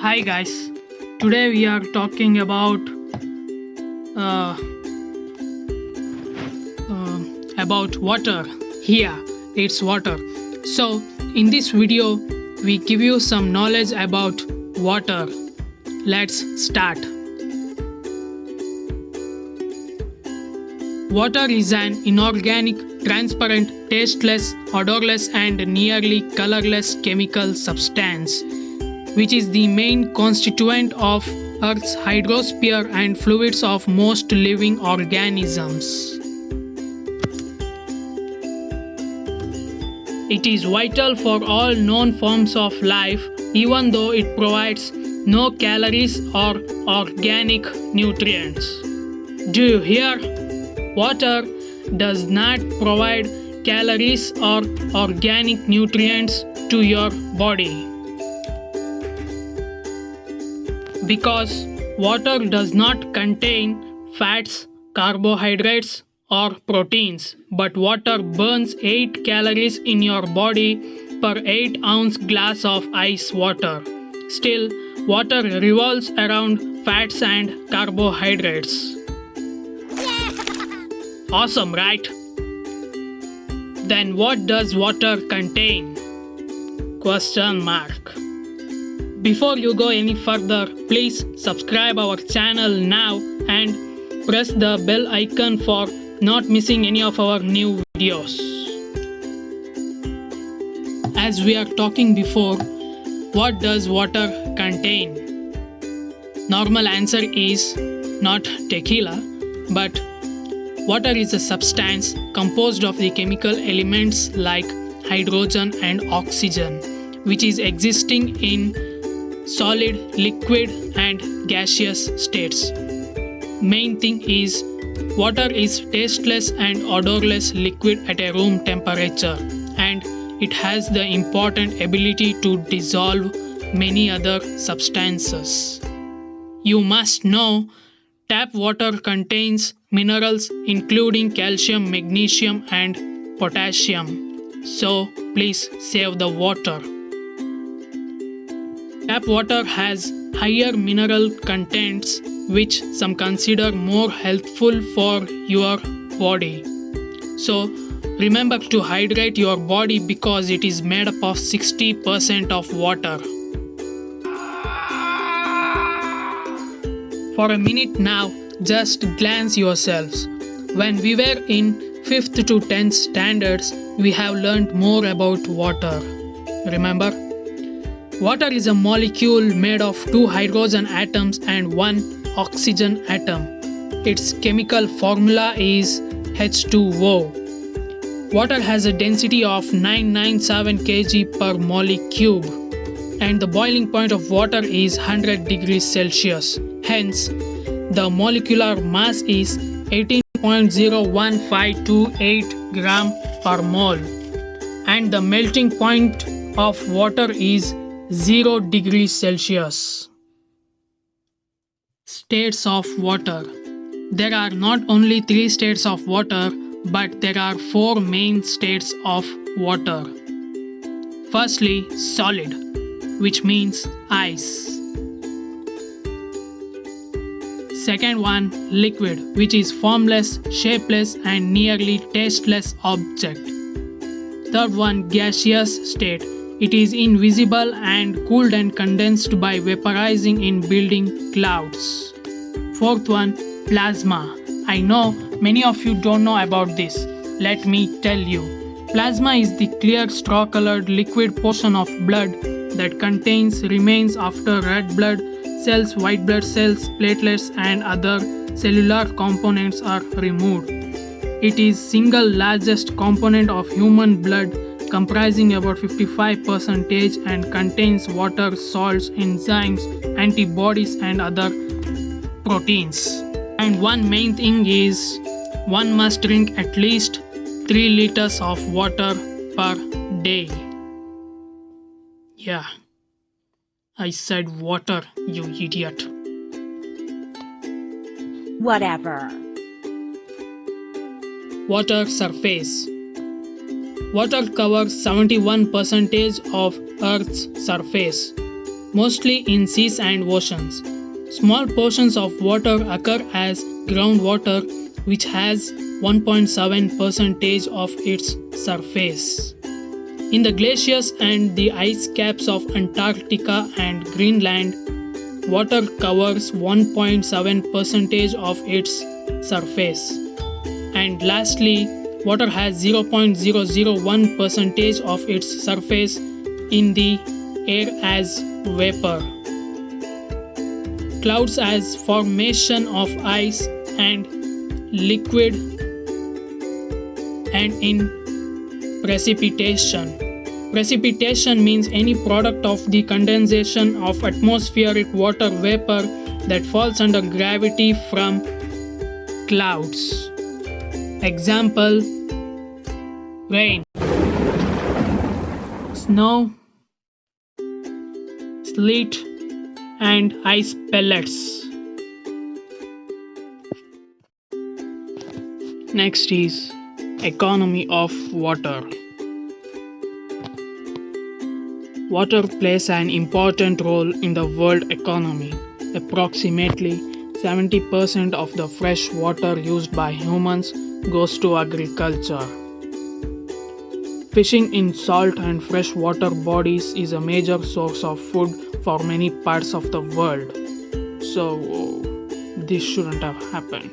Hi guys, today we are talking uh, about water. Here, it's water. So, in this video, we give you some knowledge about water. Let's start. Water is an inorganic, transparent, tasteless, odorless, and nearly colorless chemical substance, which is the main constituent of Earth's hydrosphere and fluids of most living organisms. It is vital for all known forms of life, even though it provides no calories or organic nutrients. Do you hear? Water does not provide calories or organic nutrients to your body. Because water does not contain fats, carbohydrates, or proteins, but water burns 8 calories in your body per 8-ounce glass of ice water. Still, water revolves around fats and carbohydrates. Awesome, right? Then what does water contain? Question mark. Before you go any further, please subscribe our channel now and press the bell icon for not missing any of our new videos. As we are talking before, what does water contain? Normal answer is not tequila, but water is a substance composed of the chemical elements like hydrogen and oxygen, which is existing in solid, liquid, and gaseous states. Main thing is water is tasteless and odorless liquid at a room temperature, and it has the important ability to dissolve many other substances. You must know tap water contains minerals including calcium, magnesium, and potassium. So please save the water. Tap water has higher mineral contents, which some consider more healthful for your body. So remember to hydrate your body because it is made up of 60% of water. For a minute now, just glance yourselves. When we were in 5th to 10th standards, we have learned more about water. Remember? Water is a molecule made of 2 hydrogen atoms and 1 oxygen atom. Its chemical formula is H2O. Water has a density of 997 kg per molecule, and the boiling point of water is 100 degrees Celsius. Hence, the molecular mass is 18.01528 gram per mole, and the melting point of water is 0 degrees Celsius. States of water. There are not only 3 states of water, but there are 4 main states of water. Firstly, solid, which means ice. Second one, liquid, which is formless, shapeless, and nearly tasteless object. Third one, gaseous state. It is invisible and cooled and condensed by vaporizing in building clouds. Fourth one, plasma. I know many of you don't know about this. Let me tell you. Plasma is the clear straw-colored liquid portion of blood that contains remains after red blood cells, white blood cells, platelets, and other cellular components are removed. It is single largest component of human blood, comprising about 55% and contains water, salts, enzymes, antibodies, and other proteins. And one main thing is one must drink at least 3 liters of water per day. Yeah, I said water, you idiot. Whatever. Water surface. Water covers 71% of Earth's surface. mostly in seas and oceans. Small portions of water occur as groundwater, which has 1.7% of its surface. In the glaciers and the ice caps of Antarctica and Greenland, water covers 1.7% of its surface. And lastly, water has 0.001% of its surface in the air as vapor. Clouds as formation of ice and liquid, and in precipitation. Precipitation means any product of the condensation of atmospheric water vapor that falls under gravity from clouds. Example: rain, snow, sleet, and ice pellets. Next is economy of water. Water plays an important role in the world economy. Approximately 70% of the fresh water used by humans goes to agriculture. Fishing in salt and freshwater bodies is a major source of food for many parts of the world. So, this shouldn't have happened.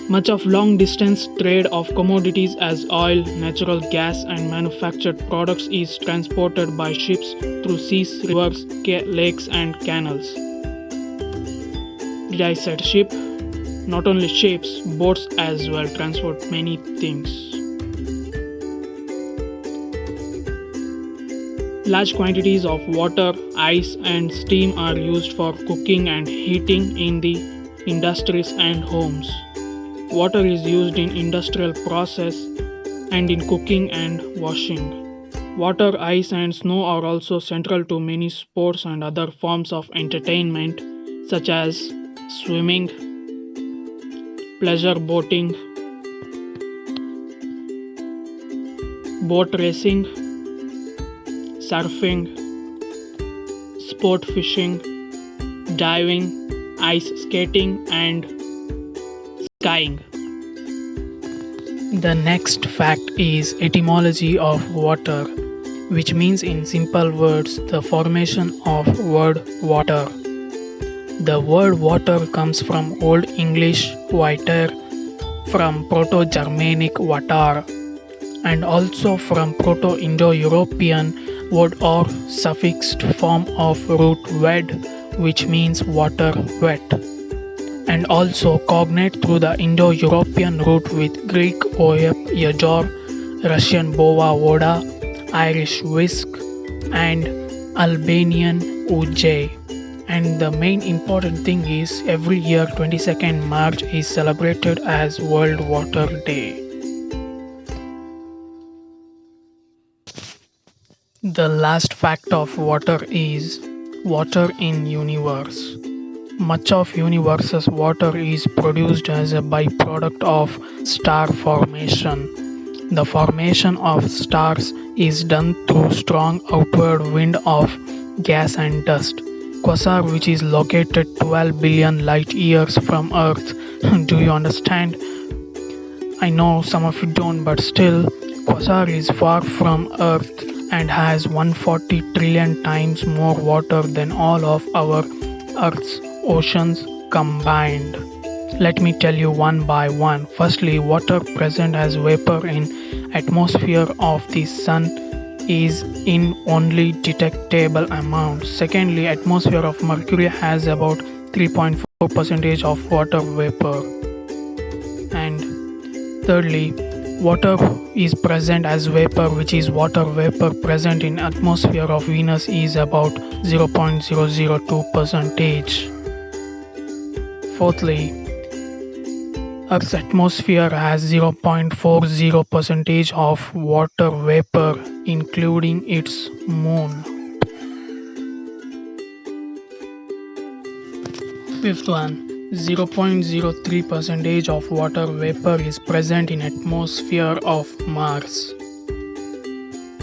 Much of long-distance trade of commodities as oil, natural gas, and manufactured products is transported by ships through seas, rivers, lakes, and canals. Did I said ship? Not only ships, boats as well transport many things. Large quantities of water, ice, and steam are used for cooking and heating in the industries and homes. Water is used in industrial process and in cooking and washing. Water, ice, and snow are also central to many sports and other forms of entertainment such as swimming, pleasure boating, boat racing, surfing, sport fishing, diving, ice skating, and skiing. The next fact is etymology of water, which means in simple words the formation of word water. The word water comes from Old English water, from Proto-Germanic watar, and also from Proto-Indo-European word or suffixed form of root ved, which means water wet, and also cognate through the Indo-European root with Greek oep yajor, Russian bova voda, Irish whisk, and Albanian uj. And the main important thing is every year 22nd March is celebrated as World Water Day. The last fact of water is water in universe. Much of universe's water is produced as a byproduct of star formation. The formation of stars is done through strong outward wind of gas and dust. Quasar, which is located 12 billion light years from Earth. Do you understand? I know some of you don't, but still, Quasar is far from Earth and has 140 trillion times more water than all of our Earth's oceans combined. Let me tell you one by one. Firstly, water present as vapor in atmosphere of the sun is in only detectable amount. Secondly, atmosphere of Mercury has about 3.4% of water vapor. And thirdly, water is present as vapor, which is water vapor present in atmosphere of Venus is about 0.002%. Fourthly, Earth's atmosphere has 0.40% of water vapor, including its moon. Fifth one, 0.03% of water vapor is present in atmosphere of Mars.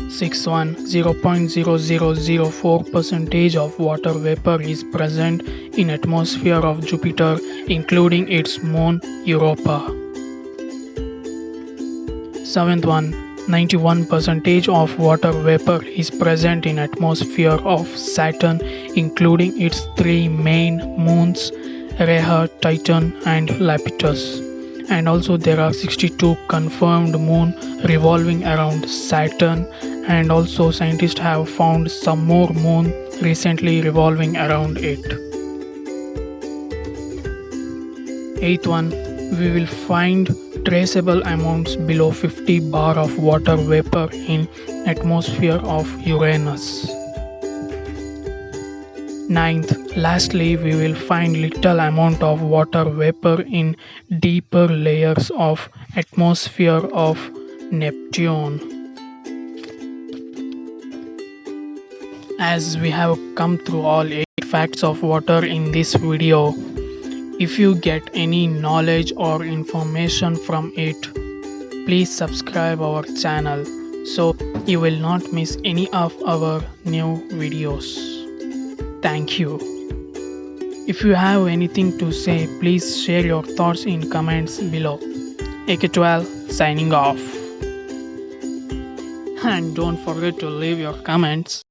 6.1 0.0004% of water vapor is present in atmosphere of Jupiter, including its moon Europa. 7th one, 91% of water vapor is present in atmosphere of Saturn, including its three main moons Rhea, Titan and Iapetus. And also there are 62 confirmed moon revolving around Saturn, and also scientists have found some more moon recently revolving around it. 8th one, we will find traceable amounts below 50 bar of water vapor in atmosphere of Uranus. 9th, lastly we will find little amount of water vapor in deeper layers of atmosphere of Neptune. As we have come through all 8 facts of water in this video, if you get any knowledge or information from it, please subscribe our channel so you will not miss any of our new videos. Thank you. If you have anything to say, please share your thoughts in comments below. AK12 signing off. And don't forget to leave your comments.